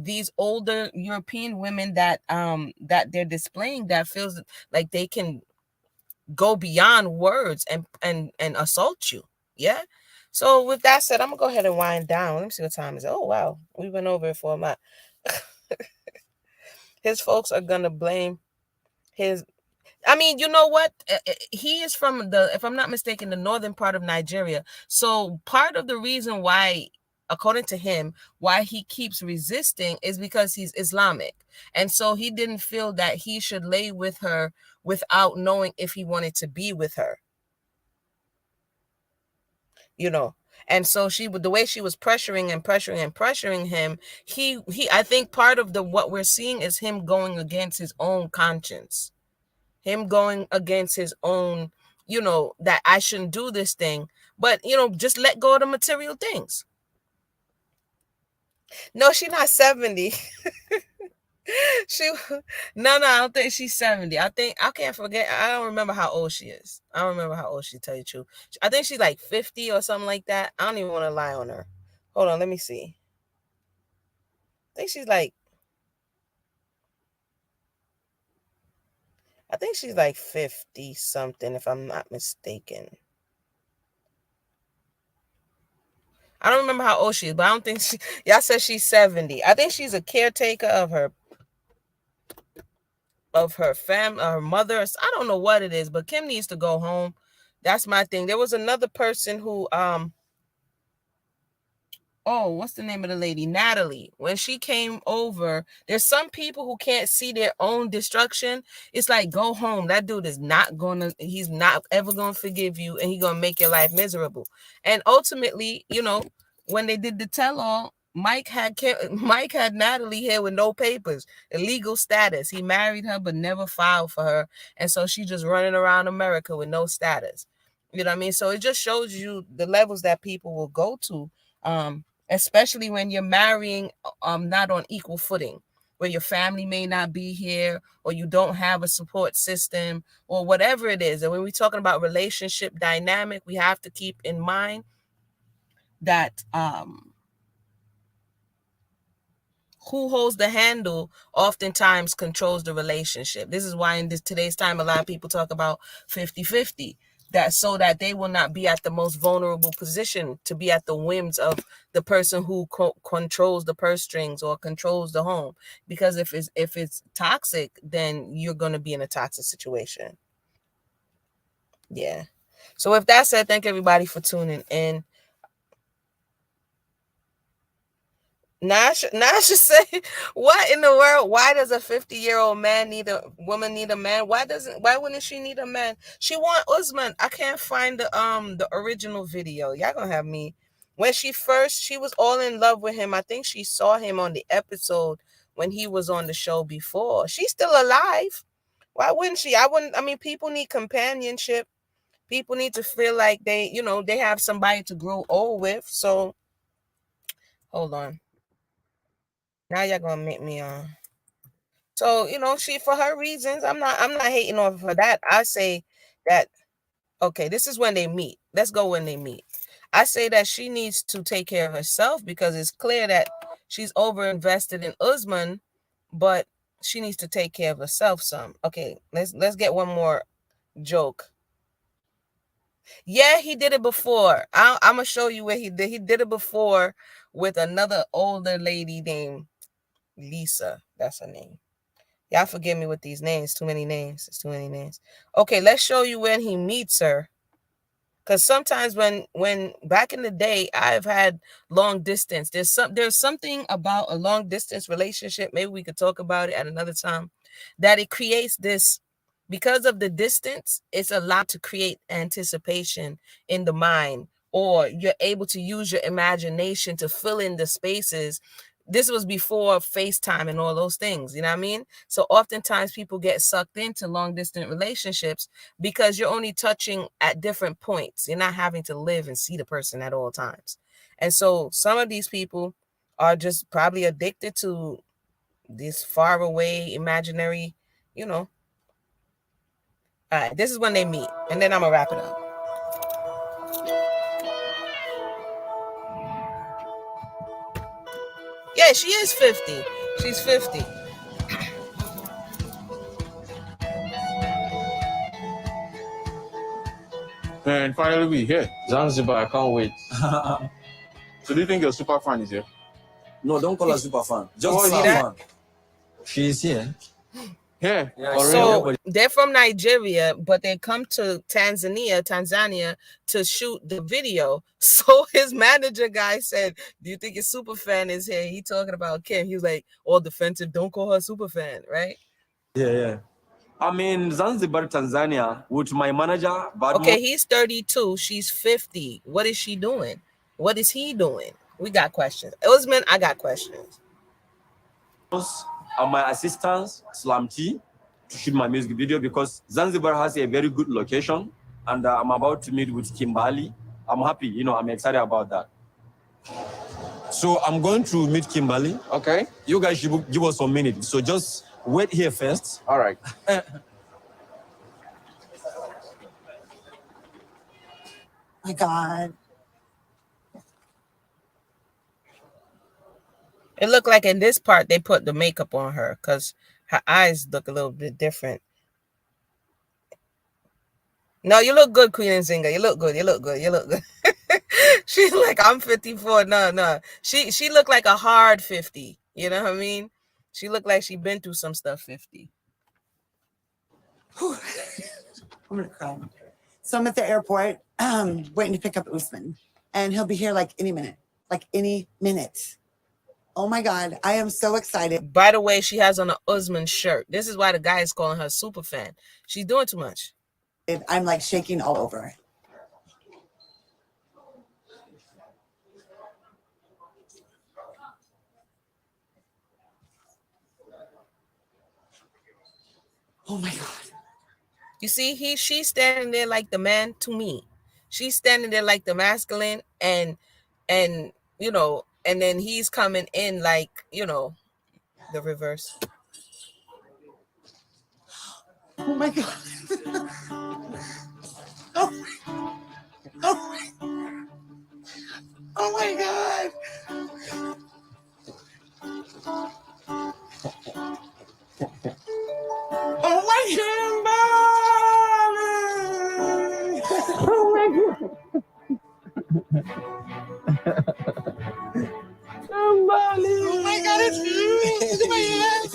these older European women that they're displaying that feels like they can go beyond words and assault you. Yeah. So with that said, I'm gonna go ahead and wind down. Let me see what time is. Oh wow, we went over it for a month. His folks are gonna blame his. I mean, you know what? He is from if I'm not mistaken, the northern part of Nigeria. So part of the reason why, according to him, why he keeps resisting is because he's Islamic. And so he didn't feel that he should lay with her without knowing if he wanted to be with her. You know, and so the way she was pressuring him, I think part of what we're seeing is him going against his own conscience. Him going against his own, you know, that I shouldn't do this thing, but, you know, just let go of the material things. No, she's not 70. No, I don't think she's 70. I can't forget. I don't remember how old she is. I don't remember how old she, tell you the truth. I think she's like 50 or something like that. I don't even want to lie on her. Hold on, let me see. I think she's like 50 something, if I'm not mistaken. I don't remember how old she is, but I don't think y'all said she's 70. I think she's a caretaker of her her mother. I don't know what it is, but Kim needs to go home. That's my thing. There was another person who, what's the name of the lady? Natalie. When she came over, there's some people who can't see their own destruction. It's like, go home. That dude is he's not ever going to forgive you, and he's going to make your life miserable. And ultimately, you know, when they did the tell-all, Mike had Natalie here with no papers, illegal status. He married her but never filed for her, and so she's just running around America with no status. You know what I mean? So it just shows you the levels that people will go to, especially when you're marrying not on equal footing, where your family may not be here, or you don't have a support system, or whatever it is. And when we're talking about relationship dynamic, we have to keep in mind that who holds the handle oftentimes controls the relationship. This is why in today's time, a lot of people talk about 50-50, that so that they will not be at the most vulnerable position to be at the whims of the person who controls the purse strings or controls the home. Because if it's toxic, then you're going to be in a toxic situation. Yeah. So with that said, thank everybody for tuning in. Nash say, what in the world? Why does a 50-year-old man need a woman need a man? Why wouldn't she need a man? She want Usman. I can't find the original video. Y'all gonna have me. When she was all in love with him. I think she saw him on the episode when he was on the show before. She's still alive. Why wouldn't she? I mean, people need companionship. People need to feel like they have somebody to grow old with. So hold on. Now y'all gonna make me So she, for her reasons, I'm not hating on her that. I say that okay, this is when they meet. Let's go when they meet. I say that she needs to take care of herself because it's clear that she's over invested in Usman, but she needs to take care of herself some. Okay, let's get one more joke. Yeah, he did it before. I'm gonna show you where he did it before with another older lady named Lisa. That's her name. Y'all forgive me with these names. Too many names. It's too many names. Okay, let's show you when he meets her. Because sometimes when back in the day, I've had long distance. There's something about a long distance relationship. Maybe we could talk about it at another time. That it creates this, because of the distance, it's allowed to create anticipation in the mind, or you're able to use your imagination to fill in the spaces. This was before FaceTime and all those things, you know what I mean? So oftentimes people get sucked into long distance relationships because you're only touching at different points. You're not having to live and see the person at all times. And so some of these people are just probably addicted to this far away imaginary, All right, this is when they meet, and then I'm gonna wrap it up. Yeah, she is 50. She's 50. And finally, we here. Zanzibar, I can't wait. So do you think your super fan is here? No, don't call her super fan. Just See call her that? fan. She's here. Yeah. So they're from Nigeria, but they come to Tanzania to shoot the video. So his manager guy said, "Do you think your super fan is here?" He talking about Kim. He was like, "All defensive. Don't call her super fan, right?" Yeah. I'm in Zanzibar, Tanzania, with my manager. Okay, he's 32. She's 50. What is she doing? What is he doing? We got questions. Usman, I got questions. And my assistants, Slam T, to shoot my music video because Zanzibar has a very good location, and I'm about to meet with Kimbali. I'm happy, I'm excited about that. So I'm going to meet Kimbali. Okay. You guys should give us some minutes. So just wait here first. All right. My God. It looked like in this part they put the makeup on her because her eyes look a little bit different. No, you look good, Queen and Zinga. You look good. You look good. You look good. She's like, I'm 54. No. She looked like a hard 50. You know what I mean? She looked like she been through some stuff 50. I'm gonna cry. So I'm at the airport, waiting to pick up Usman, and he'll be here like any minute. Oh my God, I am so excited. By the way, she has on an Usman shirt. This is why the guy is calling her super fan. She's doing too much. I'm like shaking all over. Oh my God. You see, she's standing there like the man to me. She's standing there like the masculine, and you know, and then he's coming in like, you know, the reverse. Oh my God. Oh my God. Oh my God. Oh my God. Somebody. Oh my God, it's you. Look at my hands.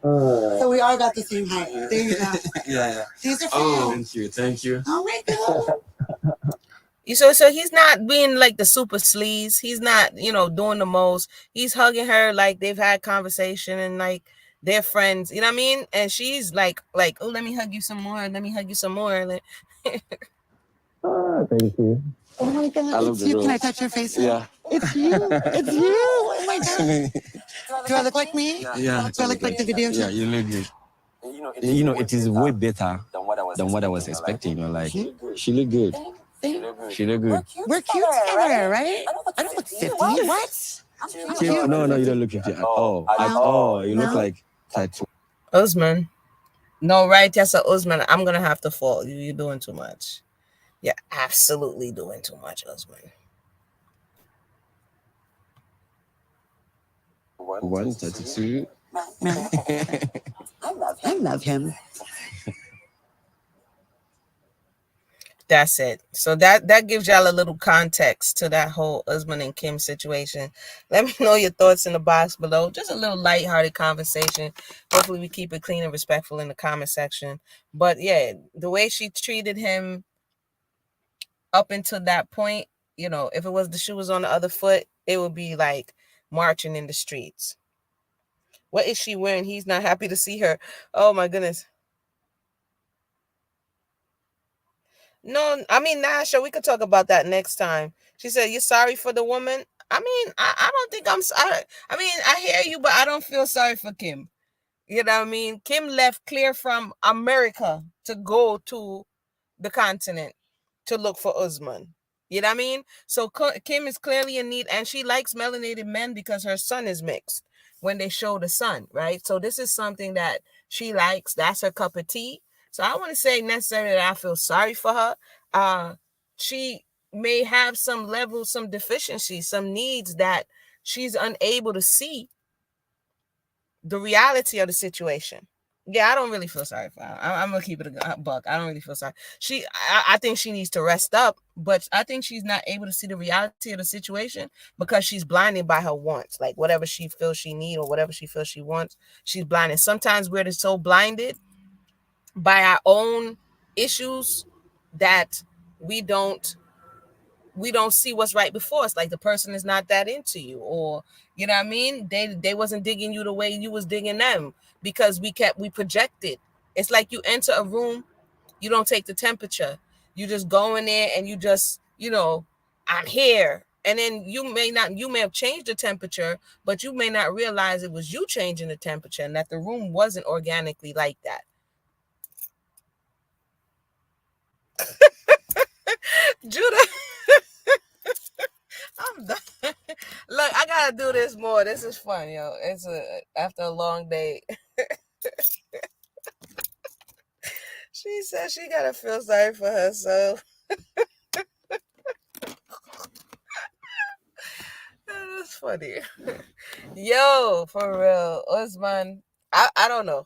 So we all got the same height. There you go. Yeah. These are for Oh, you. thank you. Oh my God. So he's not being like the super sleaze. He's not, you know, doing the most. He's hugging her like they've had conversation and like they're friends. You know what I mean? And she's like, oh, let me hug you some more. Let me hug you some more. Like, Thank you. Oh my God. I love It's the you. role. Can I touch your face? Yeah. It's you. It's you. Oh my God. Do I look like me? Yeah. Do I look like the video? Yeah, you look good. You know, it is way better than what I was expecting. You know, like, she looked good. She looked good. We're cute together, right? I don't look 50. What? I'm cute. No, you don't look 50 at all. At all. You look like 30. Usman. No, right? That's a Usman. I'm going to have to fall. You're doing too much. You're absolutely doing too much, Usman. 132. I love him. That's it. So that gives y'all a little context to that whole Usman and Kim situation. Let me know your thoughts in the box below. Just a little lighthearted conversation. Hopefully we keep it clean and respectful in the comment section. But yeah, the way she treated him up until that point, you know, if it was the shoe was on the other foot, it would be like marching in the streets. What is she wearing? He's not happy to see her. Oh my goodness. No, I mean, Nasha, we could talk about that next time. She said, "You're sorry for the woman." I mean, I don't think I'm sorry. I mean, I hear you, but I don't feel sorry for Kim. You know what I mean? Kim left clear from America to go to the continent to look for Usman. You know what I mean? So Kim is clearly in need, and she likes melanated men because her son is mixed when they show the son, right? So this is something that she likes. That's her cup of tea. So I want to say necessarily that I feel sorry for her. She may have some levels, some deficiencies, some needs that she's unable to see the reality of the situation. Yeah, I don't really feel sorry for her. I'm gonna keep it a buck. I don't really feel sorry. I think she needs to rest up, but I think she's not able to see the reality of the situation because she's blinded by her wants. Like whatever she feels she needs or whatever she feels she wants, she's blinded. Sometimes we're just so blinded by our own issues that we don't see what's right before us. Like the person is not that into you, or you know what I mean, they wasn't digging you the way you was digging them because we projected. It's like you enter a room, you don't take the temperature, you just go in there and you just, you know, I'm here, and then you may have changed the temperature, but you may not realize it was you changing the temperature and that the room wasn't organically like that. Judah. I'm done. Look, I gotta do this more. This is fun, yo. It's after a long day. She said she gotta feel sorry for herself. That's funny. Yo, for real. Usman, I don't know.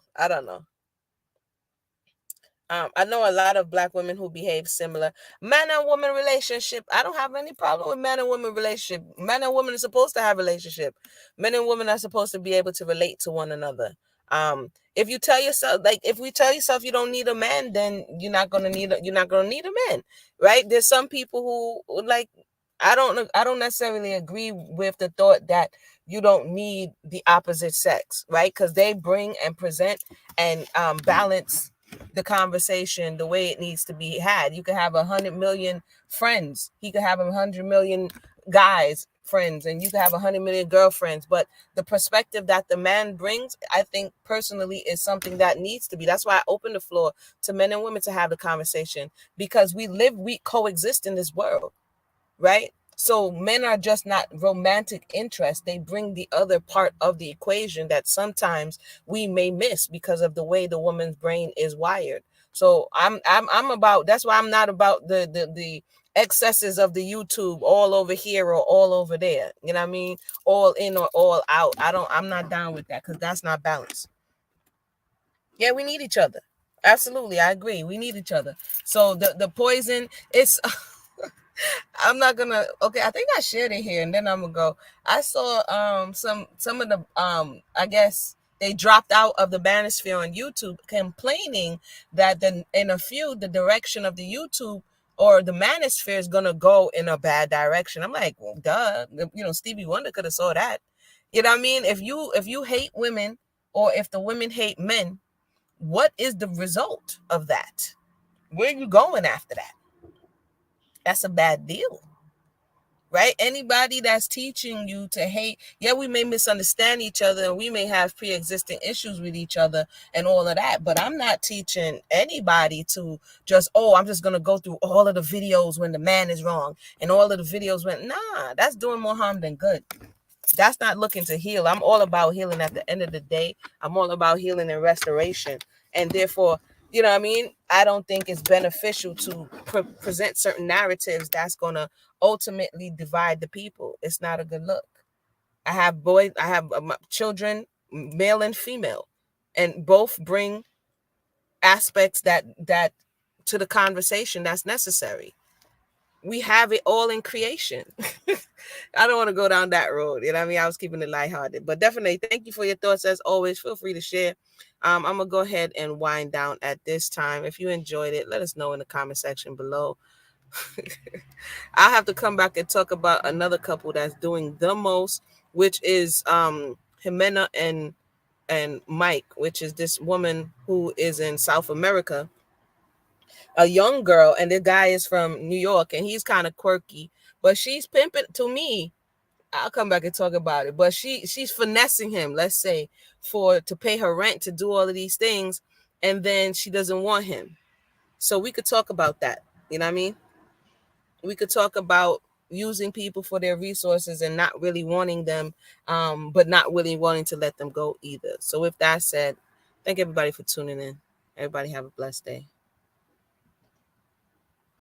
I know a lot of Black women who behave similar. Man and woman relationship. I don't have any problem with man and woman relationship. Man and woman are supposed to have relationship. Men and women are supposed to be able to relate to one another. If you tell yourself, like, if we tell yourself you don't need a man, then you're not gonna need a man, right? There's some people who like. I don't necessarily agree with the thought that you don't need the opposite sex, right? Because they bring and present and balance the conversation the way it needs to be had. You could have 100 million friends. He could have 100 million guys. friends and you can have 100 million girlfriends, but the perspective that the man brings, I think personally, is something that needs to be. That's why I open the floor to men and women to have the conversation, because we coexist in this world, right? So men are just not romantic interest. They bring the other part of the equation that sometimes we may miss because of the way the woman's brain is wired. So I'm about, that's why I'm not about the excesses of the YouTube, all over here or all over there. You know what I mean? All in or all out. I'm not down with that, because that's not balance. Yeah, we need each other. Absolutely, I agree. We need each other. So the poison is I'm not gonna. Okay, I think I shared it here, and then I'm gonna go. I saw some of the I guess they dropped out of the manosphere on YouTube, complaining that in a few the direction of the YouTube or the manosphere is gonna go in a bad direction. I'm like, well, duh. Stevie Wonder could have saw that. You know what I mean? If you hate women, or if the women hate men, what is the result of that? Where are you going after that? That's a bad deal. Right? Anybody that's teaching you to hate, yeah, we may misunderstand each other and we may have pre-existing issues with each other and all of that, but I'm not teaching anybody to just, I'm just going to go through all of the videos when the man is wrong and all of the videos when, nah, that's doing more harm than good. That's not looking to heal. I'm all about healing at the end of the day. I'm all about healing and restoration. And therefore, you know what I mean? I don't think it's beneficial to present certain narratives that's going to ultimately divide the people. It's not a good look. I have children, male and female, and both bring aspects that to the conversation that's necessary. We have it all in creation. I don't want to go down that road. You know what I mean? I was keeping it lighthearted, but definitely thank you for your thoughts as always. Feel free to share. I'm going to go ahead and wind down at this time. If you enjoyed it, let us know in the comment section below. I'll have to come back and talk about another couple that's doing the most, which is Jimena and Mike, which is this woman who is in South America, a young girl, and the guy is from New York, and he's kind of quirky, but she's pimping to me. I'll come back and talk about it, but she's finessing him, let's say, to pay her rent, to do all of these things, and then she doesn't want him. So we could talk about that. You know what I mean? We could talk about using people for their resources and not really wanting them, but not really wanting to let them go either. So with that said, thank everybody for tuning in. Everybody have a blessed day.